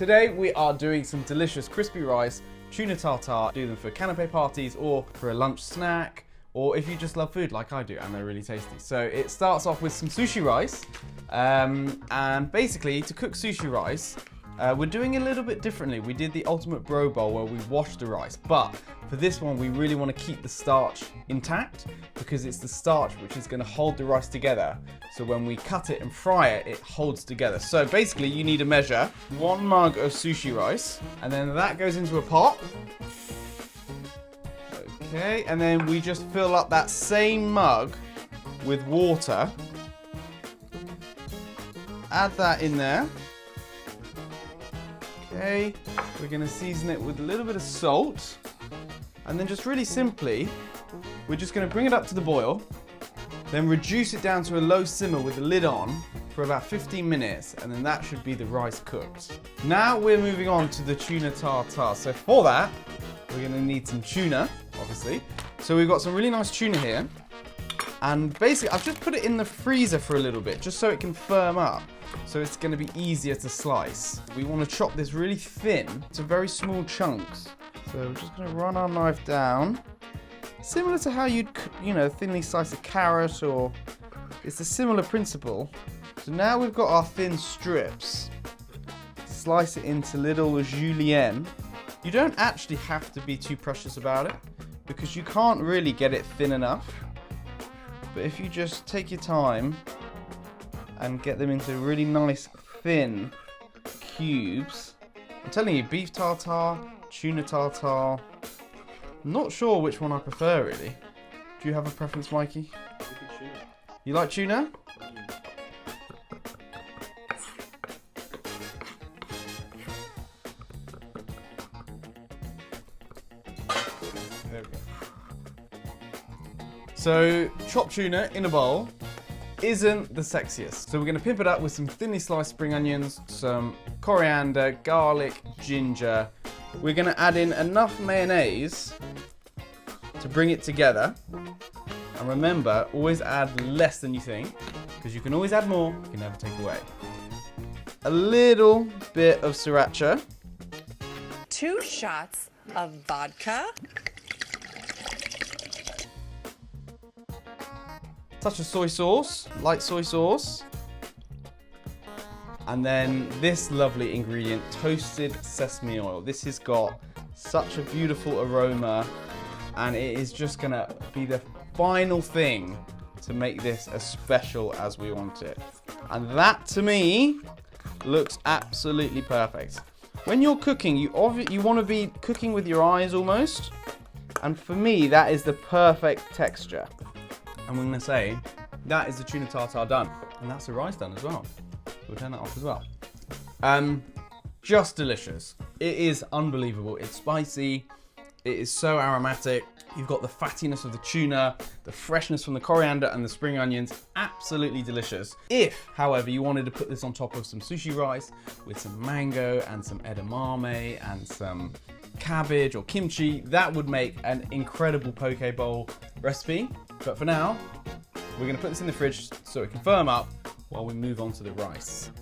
Today we are doing some delicious crispy rice, tuna tartar. Do them for canapé parties or for a lunch snack, or if you just love food like I do, and they're really tasty. So it starts off with some sushi rice, and basically to cook sushi rice, we're doing it a little bit differently. We did the ultimate bro bowl where we washed the rice, but for this one we really want to keep the starch intact because it's the starch which is going to hold the rice together. So when we cut it and fry it, it holds together. So basically you need to measure 1 mug of sushi rice, and then that goes into a pot. Okay, and then we just fill up that same mug with water. Add that in there. Okay, we're gonna season it with a little bit of salt. And then just really simply, we're just gonna bring it up to the boil, then reduce it down to a low simmer with the lid on for about 15 minutes, and then that should be the rice cooked. Now we're moving on to the tuna tartar. So for that, we're gonna need some tuna, obviously. So we've got some really nice tuna here. And basically, I've just put it in the freezer for a little bit, just so it can firm up. So it's gonna be easier to slice. We wanna chop this really thin to very small chunks. So we're just gonna run our knife down. Similar to how you'd, thinly slice a carrot, or it's a similar principle. So now we've got our thin strips. Slice it into little julienne. You don't actually have to be too precious about it because you can't really get it thin enough. But if you just take your time and get them into really nice thin cubes. I'm telling you, beef tartar, tuna tartar. I'm not sure which one I prefer really. Do you have a preference, Mikey? You like tuna? There we go. So, chopped tuna in a bowl isn't the sexiest. So we're gonna pimp it up with some thinly sliced spring onions, some coriander, garlic, ginger. We're gonna add in enough mayonnaise to bring it together. And remember, always add less than you think, because you can always add more, you can never take away. A little bit of sriracha. 2 shots of vodka. Touch of soy sauce, light soy sauce. And then this lovely ingredient, toasted sesame oil. This has got such a beautiful aroma, and it is just gonna be the final thing to make this as special as we want it. And that, to me, looks absolutely perfect. When you're cooking, you want to be cooking with your eyes almost. And for me, that is the perfect texture. I'm going to say that is the tuna tartar done, and that's the rice done as well. So we'll turn that off as well. Just delicious. It is unbelievable. It's spicy. It is so aromatic. You've got the fattiness of the tuna, the freshness from the coriander and the spring onions. Absolutely delicious. If, however, you wanted to put this on top of some sushi rice with some mango and some edamame and some cabbage or kimchi, that would make an incredible poke bowl recipe. But for now, we're gonna put this in the fridge so it can firm up while we move on to the rice.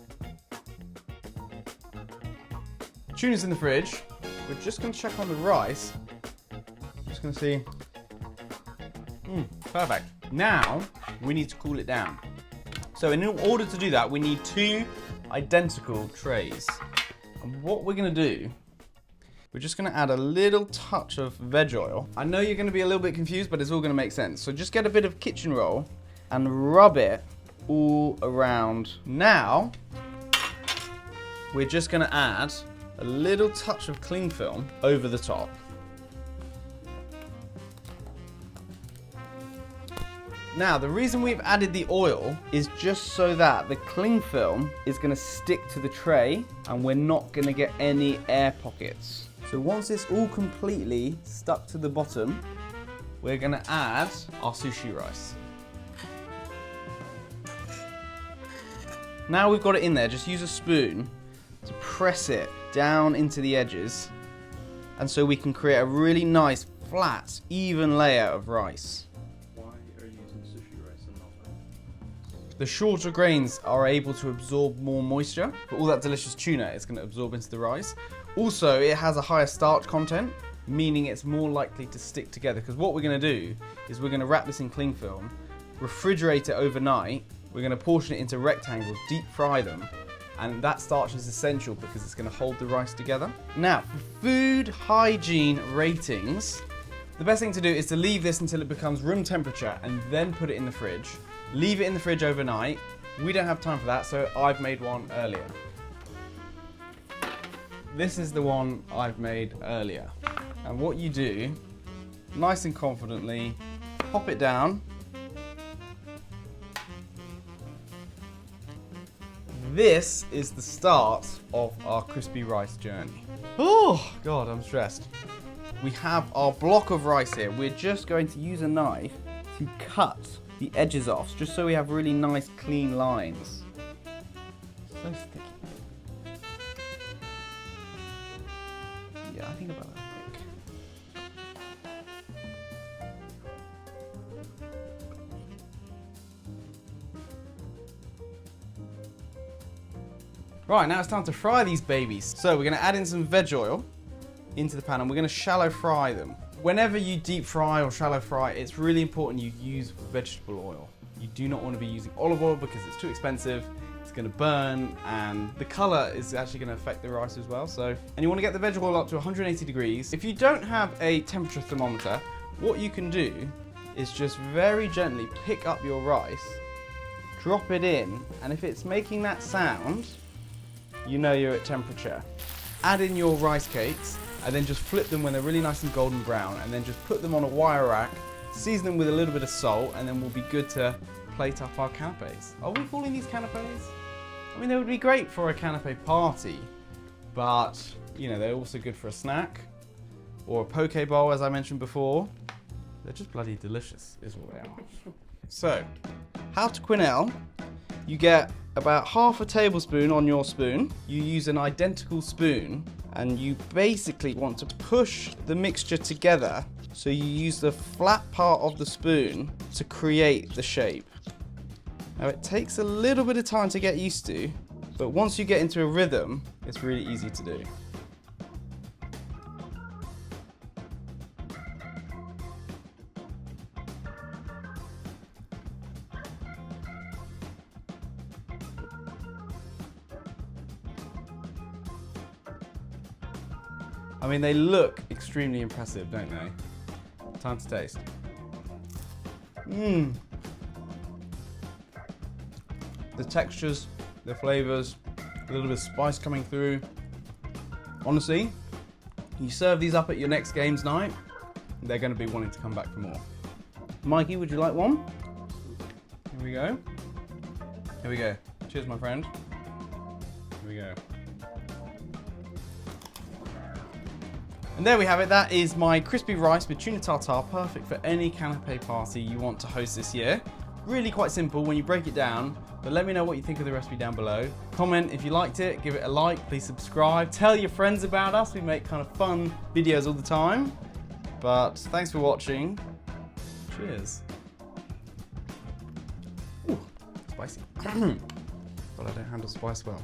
Tuna's in the fridge. We're just gonna check on the rice. Just gonna see. Perfect. Now, we need to cool it down. So in order to do that, we need 2 identical trays. And what we're gonna do, we're just gonna add a little touch of veg oil. I know you're gonna be a little bit confused, but it's all gonna make sense. So just get a bit of kitchen roll and rub it all around. Now, we're just gonna add a little touch of cling film over the top. Now, the reason we've added the oil is just so that the cling film is gonna stick to the tray and we're not gonna get any air pockets. So once it's all completely stuck to the bottom, we're gonna add our sushi rice. Now we've got it in there, just use a spoon to press it down into the edges, and so we can create a really nice, flat, even layer of rice. Why are you using sushi rice and not The shorter grains are able to absorb more moisture, but all that delicious tuna is going to absorb into the rice. Also, it has a higher starch content, meaning it's more likely to stick together. Because what we're going to do is we're going to wrap this in cling film, refrigerate it overnight, we're going to portion it into rectangles, deep fry them, and that starch is essential because it's going to hold the rice together. Now, for food hygiene ratings, the best thing to do is to leave this until it becomes room temperature and then put it in the fridge. Leave it in the fridge overnight. We don't have time for that, so I've made one earlier. This is the one I've made earlier. And what you do, nice and confidently, pop it down. This is the start of our crispy rice journey. Oh, God, I'm stressed. We have our block of rice here. We're just going to use a knife to cut the edges off, just so we have really nice, clean lines. So sticky. Yeah, I think about that quick. Right, now it's time to fry these babies. So we're going to add in some veg oil into the pan and we're going to shallow fry them. Whenever you deep fry or shallow fry, it's really important you use vegetable oil. You do not want to be using olive oil because it's too expensive, it's going to burn, and the color is actually going to affect the rice as well. And you want to get the veg oil up to 180 degrees. If you don't have a temperature thermometer, what you can do is just very gently pick up your rice, drop it in, and if it's making that sound, you know you're at temperature. Add in your rice cakes, and then just flip them when they're really nice and golden brown, and then just put them on a wire rack, season them with a little bit of salt, and then we'll be good to plate up our canapés. Are we calling these canapés? I mean, they would be great for a canapé party, but, you know, they're also good for a snack, or a poke bowl, as I mentioned before. They're just bloody delicious, is what they are. So, how to quenelle. You get about half a tablespoon on your spoon. You use an identical spoon, and you basically want to push the mixture together, so you use the flat part of the spoon to create the shape. Now it takes a little bit of time to get used to, but once you get into a rhythm, it's really easy to do. I mean, they look extremely impressive, don't they? Time to taste. Mmm. The textures, the flavors, a little bit of spice coming through. Honestly, you serve these up at your next games night, they're going to be wanting to come back for more. Mikey, would you like one? Here we go. Here we go. Cheers, my friend. Here we go. And there we have it. That is my crispy rice with tuna tartar, perfect for any canapé party you want to host this year. Really quite simple when you break it down, but let me know what you think of the recipe down below. Comment if you liked it, give it a like, please subscribe, tell your friends about us. We make kind of fun videos all the time. But thanks for watching. Cheers. Ooh, spicy. But I don't handle spice well.